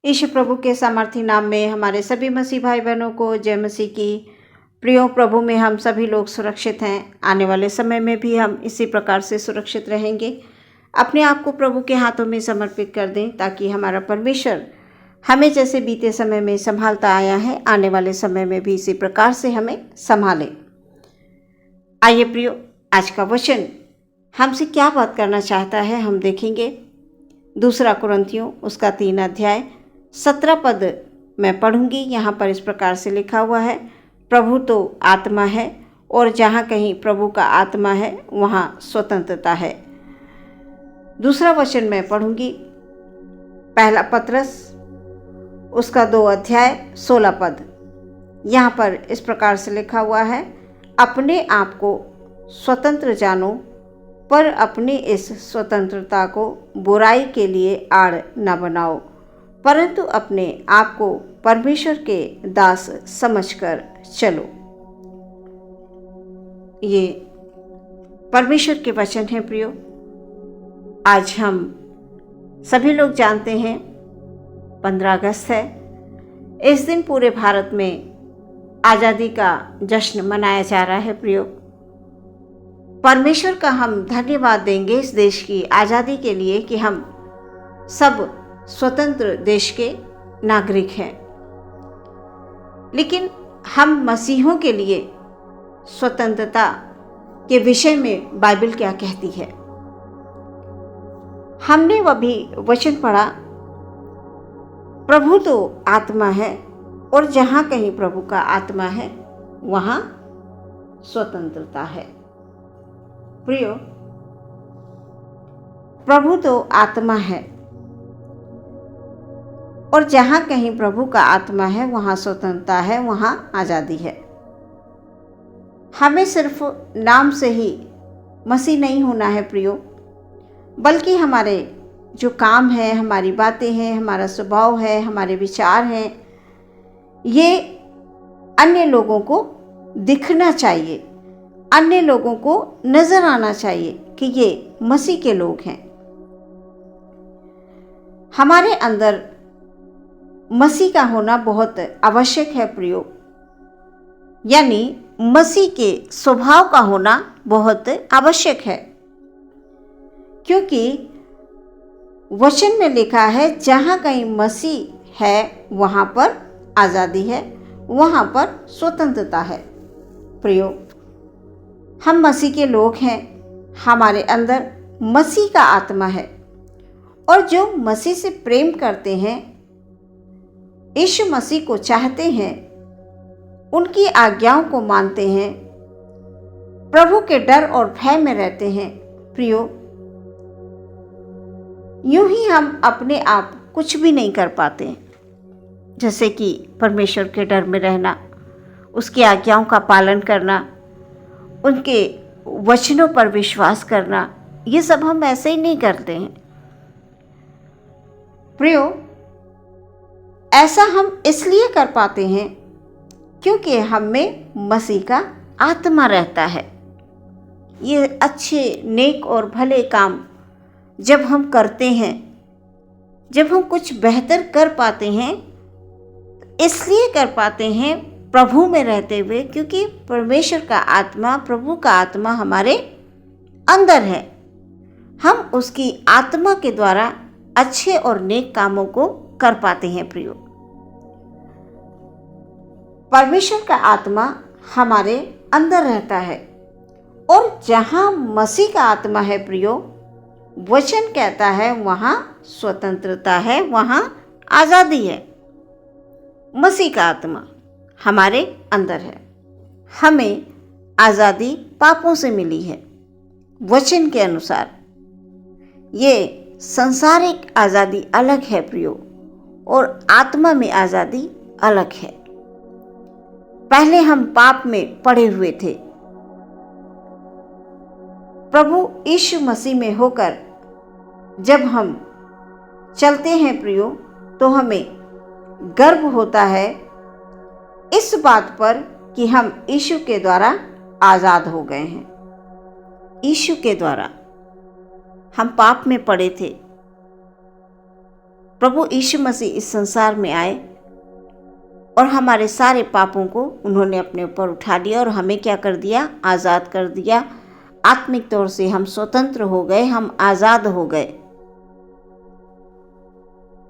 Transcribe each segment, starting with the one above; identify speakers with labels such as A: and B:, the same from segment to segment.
A: यीशु प्रभु के सामर्थी नाम में हमारे सभी मसीह भाई बहनों को जय मसीह की। प्रियो प्रभु में हम सभी लोग सुरक्षित हैं। आने वाले समय में भी हम इसी प्रकार से सुरक्षित रहेंगे। अपने आप को प्रभु के हाथों में समर्पित कर दें ताकि हमारा परमेश्वर हमें जैसे बीते समय में संभालता आया है, आने वाले समय में भी इसी प्रकार से हमें संभाले। आइए प्रियो, आज का वचन हमसे क्या बात करना चाहता है हम देखेंगे। 2 कुरिन्थियों उसका 3 अध्याय 17 पद मैं पढ़ूंगी। यहाँ पर इस प्रकार से लिखा हुआ है, प्रभु तो आत्मा है और जहाँ कहीं प्रभु का आत्मा है वहाँ स्वतंत्रता है। दूसरा वचन मैं पढ़ूंगी, 1 पतरस उसका 2 अध्याय 16 पद। यहाँ पर इस प्रकार से लिखा हुआ है, अपने आप को स्वतंत्र जानो पर अपनी इस स्वतंत्रता को बुराई के लिए आड़ न बनाओ, परंतु अपने आप को परमेश्वर के दास समझकर चलो। ये परमेश्वर के वचन हैं प्रियो। आज हम सभी लोग जानते हैं 15 अगस्त है। इस दिन पूरे भारत में आज़ादी का जश्न मनाया जा रहा है प्रियो। परमेश्वर का हम धन्यवाद देंगे इस देश की आज़ादी के लिए कि हम सब स्वतंत्र देश के नागरिक हैं। लेकिन हम मसीहों के लिए स्वतंत्रता के विषय में बाइबल क्या कहती है। हमने वह भी वचन पढ़ा, प्रभु तो आत्मा है और जहाँ कहीं प्रभु का आत्मा है वहाँ स्वतंत्रता है। प्रियो, प्रभु तो आत्मा है और जहाँ कहीं प्रभु का आत्मा है वहाँ स्वतंत्रता है, वहाँ आज़ादी है। हमें सिर्फ नाम से ही मसीह नहीं होना है प्रियो, बल्कि हमारे जो काम है, हमारी बातें हैं, हमारा स्वभाव है, हमारे विचार हैं, ये अन्य लोगों को दिखना चाहिए, अन्य लोगों को नजर आना चाहिए कि ये मसीह के लोग हैं। हमारे अंदर मसीह का होना बहुत आवश्यक है प्रियो, यानी मसीह के स्वभाव का होना बहुत आवश्यक है, क्योंकि वचन में लिखा है जहाँ कहीं मसीह है वहाँ पर आज़ादी है, वहाँ पर स्वतंत्रता है। प्रियो, हम मसीह के लोग हैं, हमारे अंदर मसीह का आत्मा है और जो मसीह से प्रेम करते हैं, यीशु मसीह को चाहते हैं, उनकी आज्ञाओं को मानते हैं, प्रभु के डर और भय में रहते हैं। प्रियो, यूं ही हम अपने आप कुछ भी नहीं कर पाते, जैसे कि परमेश्वर के डर में रहना, उसकी आज्ञाओं का पालन करना, उनके वचनों पर विश्वास करना, ये सब हम ऐसे ही नहीं करते हैं। प्रियो, ऐसा हम इसलिए कर पाते हैं क्योंकि हम में मसीह का आत्मा रहता है। ये अच्छे, नेक और भले काम जब हम करते हैं, जब हम कुछ बेहतर कर पाते हैं, इसलिए कर पाते हैं प्रभु में रहते हुए, क्योंकि परमेश्वर का आत्मा, प्रभु का आत्मा हमारे अंदर है। हम उसकी आत्मा के द्वारा अच्छे और नेक कामों को कर पाते हैं प्रियो। परमेश्वर का आत्मा हमारे अंदर रहता है और जहाँ मसीह का आत्मा है प्रियो, वचन कहता है वहाँ स्वतंत्रता है, वहाँ आज़ादी है। मसीह का आत्मा हमारे अंदर है। हमें आज़ादी पापों से मिली है वचन के अनुसार। ये सांसारिक आज़ादी अलग है प्रियो और आत्मा में आज़ादी अलग है। पहले हम पाप में पड़े हुए थे, प्रभु यीशु मसीह में होकर जब हम चलते हैं प्रियो, तो हमें गर्व होता है इस बात पर कि हम यीशु के द्वारा आज़ाद हो गए हैं। यीशु के द्वारा हम पाप में पड़े थे, प्रभु यीशु मसीह इस संसार में आए और हमारे सारे पापों को उन्होंने अपने ऊपर उठा लिया और हमें क्या कर दिया? आज़ाद कर दिया। आत्मिक तौर से हम स्वतंत्र हो गए, हम आज़ाद हो गए।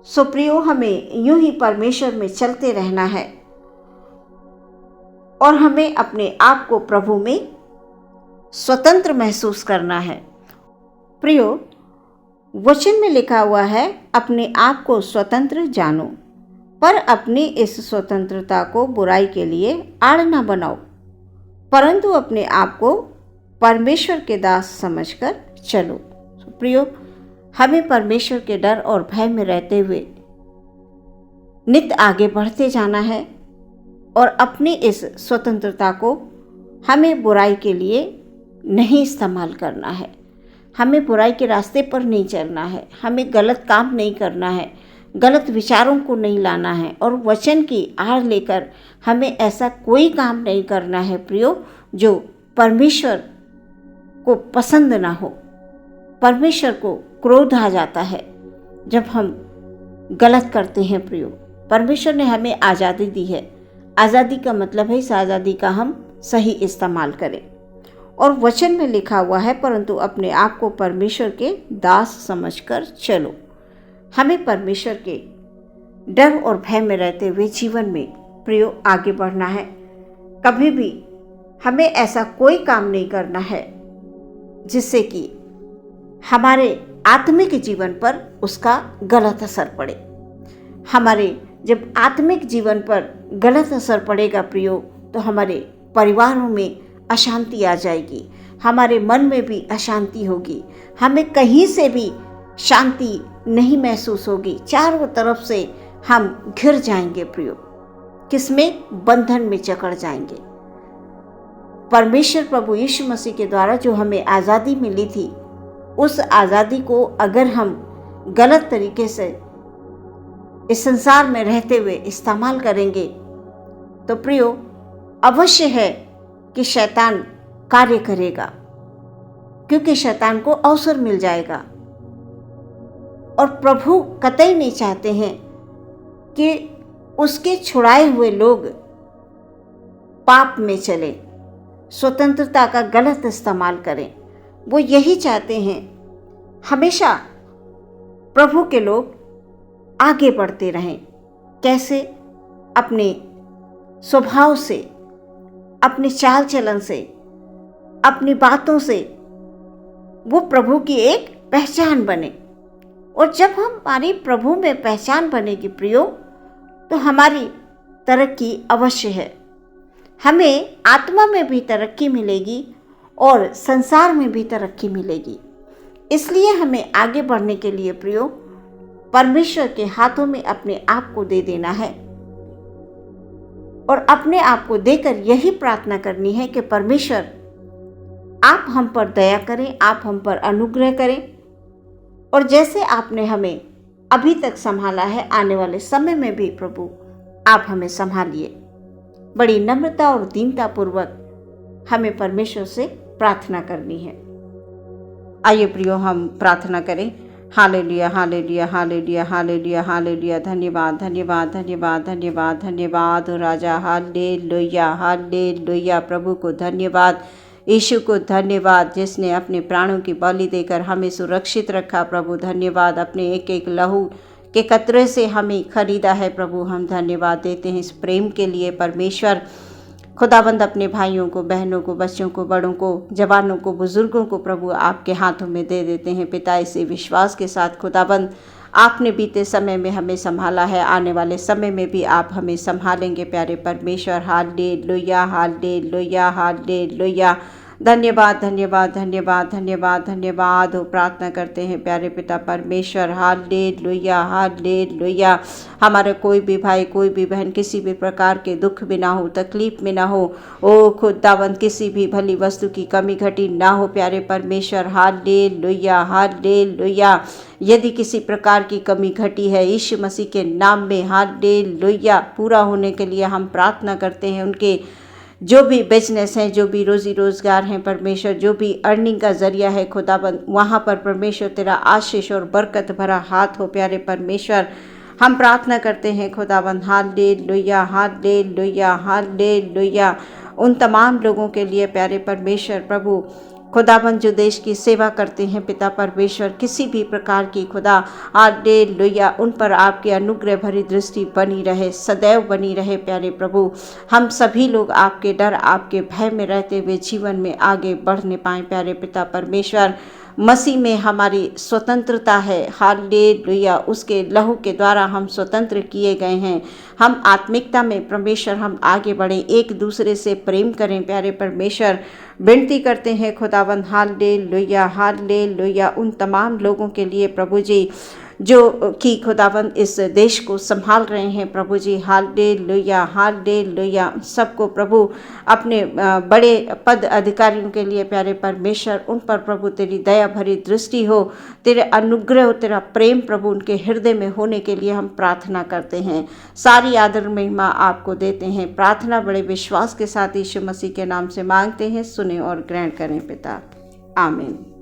A: सो प्रियो, हमें यूं ही परमेश्वर में चलते रहना है और हमें अपने आप को प्रभु में स्वतंत्र महसूस करना है। प्रियो, वचन में लिखा हुआ है, अपने आप को स्वतंत्र जानो, पर अपनी इस स्वतंत्रता को बुराई के लिए आड़ न बनाओ, परंतु अपने आप को परमेश्वर के दास समझकर चलो। प्रियो, हमें परमेश्वर के डर और भय में रहते हुए नित्य आगे बढ़ते जाना है और अपनी इस स्वतंत्रता को हमें बुराई के लिए नहीं इस्तेमाल करना है। हमें बुराई के रास्ते पर नहीं चलना है, हमें गलत काम नहीं करना है, गलत विचारों को नहीं लाना है और वचन की आड़ लेकर हमें ऐसा कोई काम नहीं करना है प्रियो जो परमेश्वर को पसंद ना हो। परमेश्वर को क्रोध आ जाता है जब हम गलत करते हैं प्रियो। परमेश्वर ने हमें आज़ादी दी है। आज़ादी का मतलब है इस आज़ादी का हम सही इस्तेमाल करें। और वचन में लिखा हुआ है, परंतु अपने आप को परमेश्वर के दास समझकर चलो। हमें परमेश्वर के डर और भय में रहते हुए जीवन में प्रियो आगे बढ़ना है। कभी भी हमें ऐसा कोई काम नहीं करना है जिससे कि हमारे आत्मिक जीवन पर उसका गलत असर पड़े। हमारे जब आत्मिक जीवन पर गलत असर पड़ेगा प्रियो, तो हमारे परिवारों में अशांति आ जाएगी, हमारे मन में भी अशांति होगी, हमें कहीं से भी शांति नहीं महसूस होगी। चारों तरफ से हम घिर जाएंगे प्रियो। किसमें? बंधन में जकड़ जाएंगे। परमेश्वर प्रभु यीशु मसीह के द्वारा जो हमें आज़ादी मिली थी, उस आज़ादी को अगर हम गलत तरीके से इस संसार में रहते हुए इस्तेमाल करेंगे तो प्रियो अवश्य है कि शैतान कार्य करेगा, क्योंकि शैतान को अवसर मिल जाएगा। और प्रभु कतई नहीं चाहते हैं कि उसके छुड़ाए हुए लोग पाप में चले, स्वतंत्रता का गलत इस्तेमाल करें। वो यही चाहते हैं हमेशा प्रभु के लोग आगे बढ़ते रहें। कैसे? अपने स्वभाव से, अपने चाल चलन से, अपनी बातों से वो प्रभु की एक पहचान बने। और जब हमारी प्रभु में पहचान बनेगी प्रियो, तो हमारी तरक्की अवश्य है। हमें आत्मा में भी तरक्की मिलेगी और संसार में भी तरक्की मिलेगी। इसलिए हमें आगे बढ़ने के लिए प्रियो परमेश्वर के हाथों में अपने आप को दे देना है और अपने आप को देकर यही प्रार्थना करनी है कि परमेश्वर आप हम पर दया करें, आप हम पर अनुग्रह करें और जैसे आपने हमें अभी तक संभाला है, आने वाले समय में भी प्रभु आप हमें संभालिए। बड़ी नम्रता और दीनता पूर्वक हमें परमेश्वर से प्रार्थना करनी है। आइए प्रियो हम प्रार्थना करें। Hallelujah, hallelujah, hallelujah, hallelujah, hallelujah. धन्यवाद, धन्यवाद, धन्यवाद, धन्यवाद, धन्यवाद राजा। Hallelujah, hallelujah. प्रभु को धन्यवाद, यीशु को धन्यवाद जिसने अपने प्राणों की बलि देकर हमें सुरक्षित रखा। प्रभु धन्यवाद, अपने एक एक लहू के कतरे से हमें खरीदा है। प्रभु हम धन्यवाद देते हैं इस प्रेम के लिए। परमेश्वर खुदाबंद अपने भाइयों को, बहनों को, बच्चों को, बड़ों को, जवानों को, बुजुर्गों को प्रभु आपके हाथों में दे देते हैं। पिता इसे विश्वास के साथ खुदाबंद आपने बीते समय में हमें संभाला है, आने वाले समय में भी आप हमें संभालेंगे प्यारे परमेश्वर। Hallelujah, hallelujah, hallelujah. धन्यवाद, धन्यवाद, धन्यवाद, धन्यवाद, धन्यवाद हो प्रार्थना करते हैं प्यारे पिता परमेश्वर। Hallelujah, hallelujah. हमारा कोई भी भाई, कोई भी बहन किसी भी प्रकार के दुख में ना हो, तकलीफ में ना हो, ओ खुदावंद किसी भी भली वस्तु की कमी घटी ना हो प्यारे परमेश्वर। Hallelujah, hallelujah. यदि किसी प्रकार की कमी घटी है यीशु मसीह के नाम में हालेलुया पूरा होने के लिए हम प्रार्थना करते हैं। उनके जो भी बिजनेस हैं, जो भी रोज़ी रोज़गार हैं परमेश्वर, जो भी अर्निंग का ज़रिया है खुदाबंद, वहाँ पर परमेश्वर तेरा आशीष और बरकत भरा हाथ हो प्यारे परमेश्वर। हम प्रार्थना करते हैं खुदाबंद, हालेलुया हालेलुया हालेलुया। उन तमाम लोगों के लिए प्यारे परमेश्वर प्रभु खुदाबंद जो देश की सेवा करते हैं पिता परमेश्वर, किसी भी प्रकार की खुदा हालेलुया उन पर आपकी अनुग्रह भरी दृष्टि बनी रहे, सदैव बनी रहे प्यारे प्रभु। हम सभी लोग आपके डर आपके भय में रहते हुए जीवन में आगे बढ़ने पाएँ प्यारे पिता परमेश्वर। मसीह में हमारी स्वतंत्रता है, हालेलुया, उसके लहू के द्वारा हम स्वतंत्र किए गए हैं। हम आत्मिकता में परमेश्वर हम आगे बढ़ें, एक दूसरे से प्रेम करें प्यारे परमेश्वर। विनती करते हैं खुदावंद, हालेलुया हालेलुया उन तमाम लोगों के लिए प्रभु जी जो कि खुदावंद इस देश को संभाल रहे हैं प्रभु जी, हालेलुया हालेलुया। सबको प्रभु अपने बड़े पद अधिकारियों के लिए प्यारे परमेश्वर, उन पर प्रभु तेरी दया भरी दृष्टि हो, तेरे अनुग्रह हो, तेरा प्रेम प्रभु उनके हृदय में होने के लिए हम प्रार्थना करते हैं। सारी आदर महिमा आपको देते हैं। प्रार्थना बड़े विश्वास के साथ यीशु मसीह के नाम से मांगते हैं, सुने और ग्रहण करें पिता, आमीन।